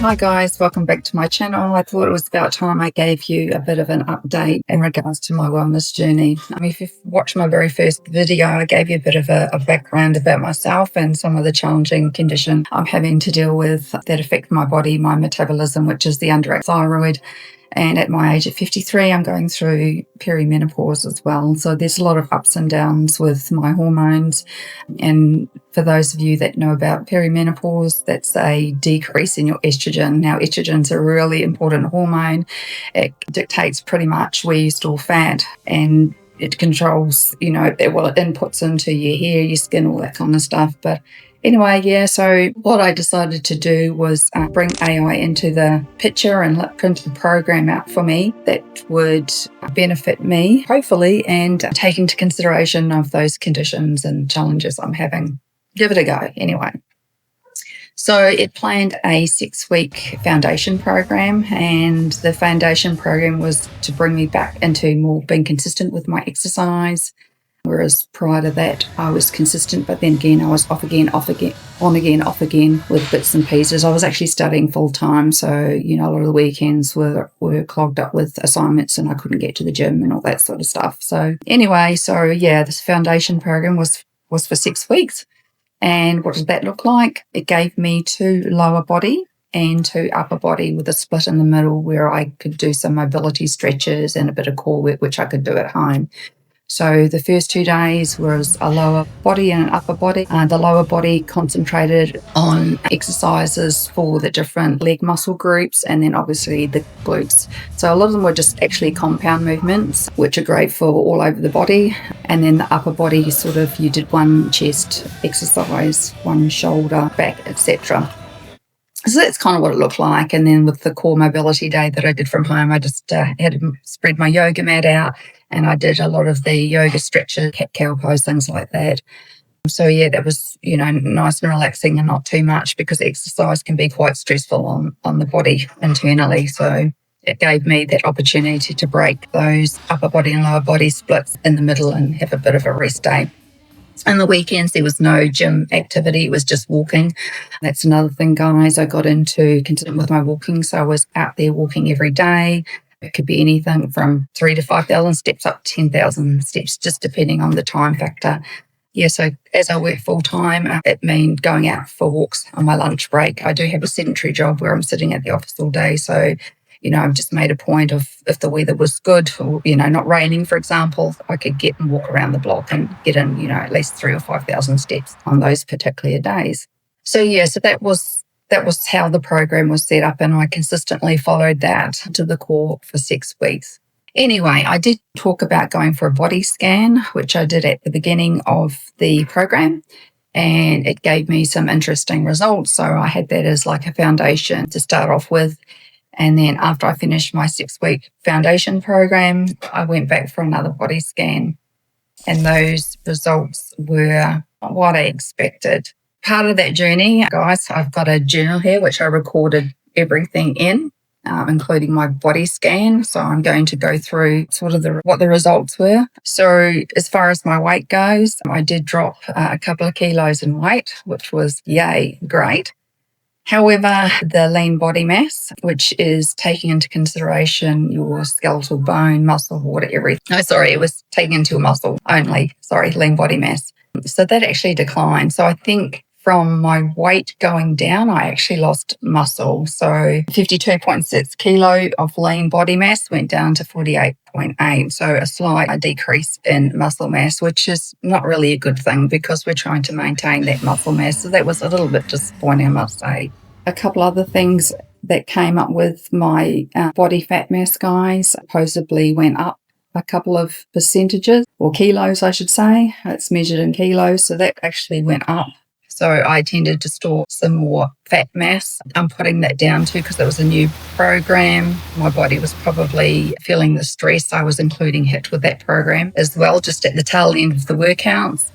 Hi guys, welcome back to my channel. I thought it was about time I gave you a bit of an update in regards to my wellness journey. If you've watched my very first video, I gave you a bit of a background about myself and some of the challenging conditions I'm having to deal with that affect my body, my metabolism, which is the underactive thyroid. And at my age of 53, I'm going through perimenopause as well. So there's a lot of ups and downs with my hormones. And for those of you that know about perimenopause, that's a decrease in your estrogen. Now, estrogen's a really important hormone. It dictates pretty much where you store fat, and it controls, it inputs into your hair, your skin, all that kind of stuff. But anyway, so what I decided to do was bring AI into the picture and print a program out for me that would benefit me, hopefully, and take into consideration of those conditions and challenges I'm having. Give it a go anyway. So it planned a 6-week foundation program, and the foundation program was to bring me back into more being consistent with my exercise. Whereas prior to that, I was consistent, but then again, I was off again, off again with bits and pieces. I was actually studying full time. So, a lot of the weekends were clogged up with assignments and I couldn't get to the gym and all that sort of stuff. So anyway, this foundation program was for 6 weeks. And what did that look like? It gave me 2 lower body and 2 upper body with a split in the middle where I could do some mobility stretches and a bit of core work, which I could do at home. So the first 2 days was a lower body and an upper body. The lower body concentrated on exercises for the different leg muscle groups and then obviously the glutes. So a lot of them were just actually compound movements, which are great for all over the body. And then the upper body, you did one chest exercise, one shoulder, back, etc. So that's kind of what it looked like. And then with the core mobility day that I did from home, I just had to spread my yoga mat out and I did a lot of the yoga stretches, cat-cow pose, things like that. So that was, nice and relaxing and not too much because exercise can be quite stressful on the body internally. So it gave me that opportunity to break those upper body and lower body splits in the middle and have a bit of a rest day. On the weekends, there was no gym activity. It was just walking. That's another thing, guys. I got into consistent with my walking. So I was out there walking every day. It could be anything from 3,000 to 5,000 steps up to 10,000 steps, just depending on the time factor. So as I work full time, it means going out for walks on my lunch break. I do have a sedentary job where I'm sitting at the office all day. So I've just made a point of if the weather was good or, not raining, for example, I could get and walk around the block and get in, at least 3,000 or 5,000 steps on those particular days. So that was how the program was set up, and I consistently followed that to the core for 6 weeks. Anyway, I did talk about going for a body scan, which I did at the beginning of the program, and it gave me some interesting results. So I had that as like a foundation to start off with. And then after I finished my 6-week foundation program, I went back for another body scan. And those results were what I expected. Part of that journey, guys, I've got a journal here, which I recorded everything in, including my body scan. So I'm going to go through what the results were. So as far as my weight goes, I did drop a couple of kilos in weight, which was great. However, the lean body mass, which is taking into consideration your skeletal bone, muscle, water, everything. It was taking into your muscle only. Lean body mass. So that actually declined. So I think from my weight going down, I actually lost muscle. So 52.6 kilo of lean body mass went down to 48.8. So a slight decrease in muscle mass, which is not really a good thing because we're trying to maintain that muscle mass. So that was a little bit disappointing, I must say. A couple other things that came up with my body fat mass, guys, supposedly went up a couple of percentages, or kilos, I should say. It's measured in kilos. So that actually went up. So I tended to store some more fat mass. I'm putting that down too because it was a new program. My body was probably feeling the stress. I was including HIIT with that program as well, just at the tail end of the workouts.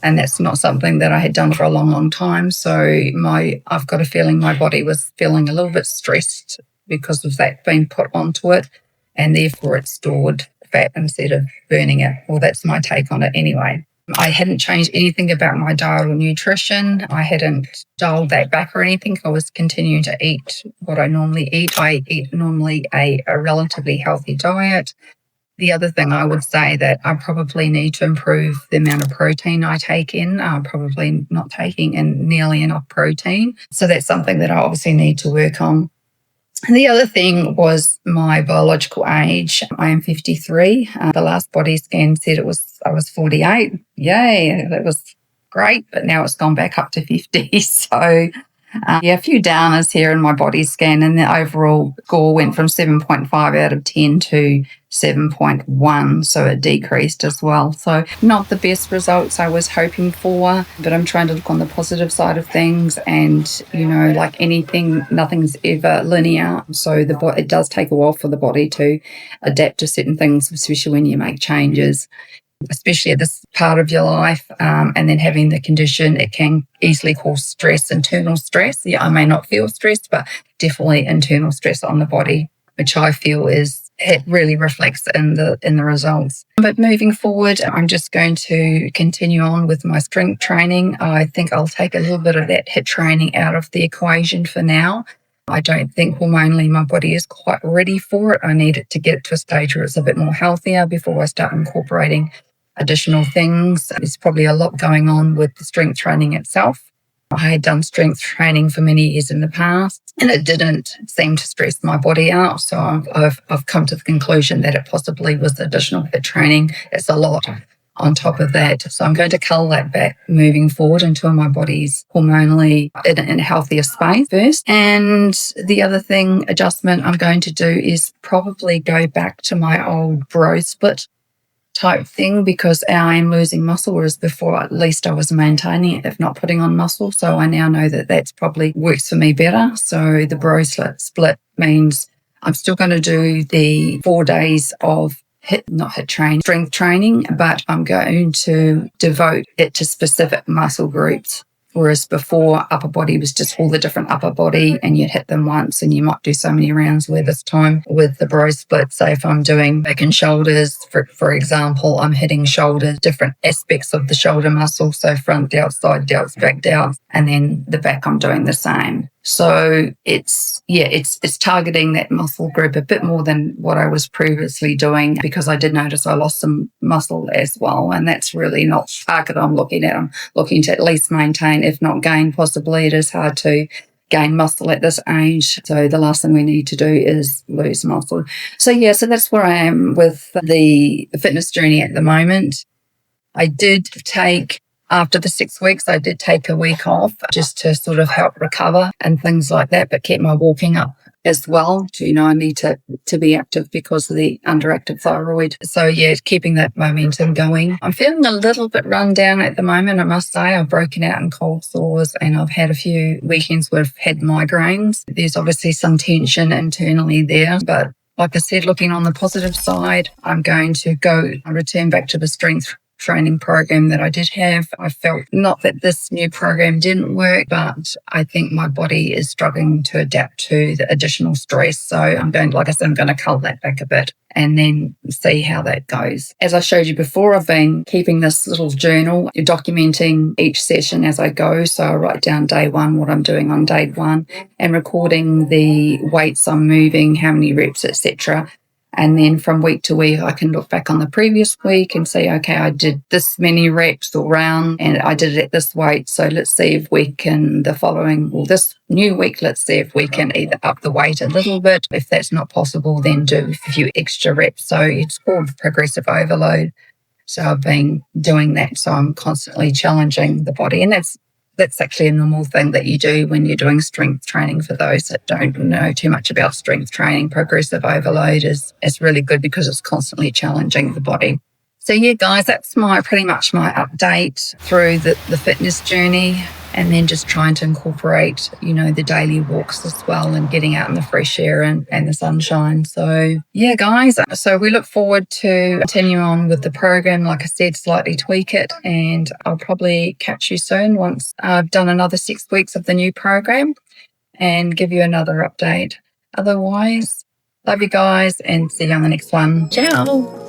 And that's not something that I had done for a long, long time. So I've got a feeling my body was feeling a little bit stressed because of that being put onto it. And therefore it stored fat instead of burning it. Well, that's my take on it anyway. I hadn't changed anything about my diet or nutrition. I hadn't dialed that back or anything. I was continuing to eat what I normally eat. I eat normally a relatively healthy diet. The other thing I would say that I probably need to improve the amount of protein I take in. I'm probably not taking in nearly enough protein. So that's something that I obviously need to work on. And the other thing was my biological age. I am 53. The last body scan said I was 48. Yay, that was great. But now it's gone back up to 50. So a few downers here in my body scan, and the overall score went from 7.5 out of 10 to 7.1, so it decreased as well. So not the best results I was hoping for, but I'm trying to look on the positive side of things, and like anything, nothing's ever linear. So it does take a while for the body to adapt to certain things, especially when you make changes, especially at this part of your life, and then having the condition, it can easily cause stress, internal stress. Yeah, I may not feel stressed, but definitely internal stress on the body, which I feel it really reflects in the results. But moving forward, I'm just going to continue on with my strength training. I think I'll take a little bit of that HIIT training out of the equation for now. I don't think hormonally my body is quite ready for it. I need it to get to a stage where it's a bit more healthier before I start incorporating additional things. There's probably a lot going on with the strength training itself. I had done strength training for many years in the past, and it didn't seem to stress my body out. So I've come to the conclusion that it possibly was additional HIIT training. It's a lot on top of that. So I'm going to cull that back moving forward until my body's hormonally in a healthier space first. And the other adjustment I'm going to do is probably go back to my old bro split type thing, because I am losing muscle, whereas before at least I was maintaining it, if not putting on muscle. So I now know that that's probably works for me better. So the bro split means I'm still going to do the 4 days of strength training, but I'm going to devote it to specific muscle groups. Whereas before, upper body was just all the different upper body, and you'd hit them once and you might do so many rounds, where this time with the bro split, say if I'm doing back and shoulders, for example, I'm hitting shoulders, different aspects of the shoulder muscle, so front delts, side delts, back delts, and then the back I'm doing the same. So it's targeting that muscle group a bit more than what I was previously doing, because I did notice I lost some muscle as well, and that's really not the target I'm looking at. I'm looking to at least maintain, if not gain possibly. It is hard to gain muscle at this age, so the last thing we need to do is lose muscle. So that's where I am with the fitness journey at the moment. I did take, after the 6 weeks, I did take a week off just to sort of help recover and things like that, but kept my walking up as well. I need to be active because of the underactive thyroid. So keeping that momentum going. I'm feeling a little bit run down at the moment, I must say. I've broken out in cold sores, and I've had a few weekends where I've had migraines. There's obviously some tension internally there, but like I said, looking on the positive side, I'm going to return back to the strength training program that I did have. I felt not that this new program didn't work, but I think my body is struggling to adapt to the additional stress. So I'm going to cull that back a bit and then see how that goes. As I showed you before, I've been keeping this little journal, documenting each session as I go. So I write down day one, what I'm doing on day one, and recording the weights I'm moving, how many reps, etc. And then from week to week, I can look back on the previous week and say, okay, I did this many reps or round and I did it at this weight. So let's see if we can, this new week, let's see if we can either up the weight a little bit. If that's not possible, then do a few extra reps. So it's called progressive overload. So I've been doing that. So I'm constantly challenging the body. And that's actually a normal thing that you do when you're doing strength training. For those that don't know too much about strength training, progressive overload is really good because it's constantly challenging the body. So guys, that's pretty much my update through the fitness journey, and then just trying to incorporate, the daily walks as well, and getting out in the fresh air and the sunshine. So guys, so we look forward to continue on with the program. Like I said, slightly tweak it, and I'll probably catch you soon once I've done another 6 weeks of the new program and give you another update. Otherwise, love you guys and see you on the next one. Ciao.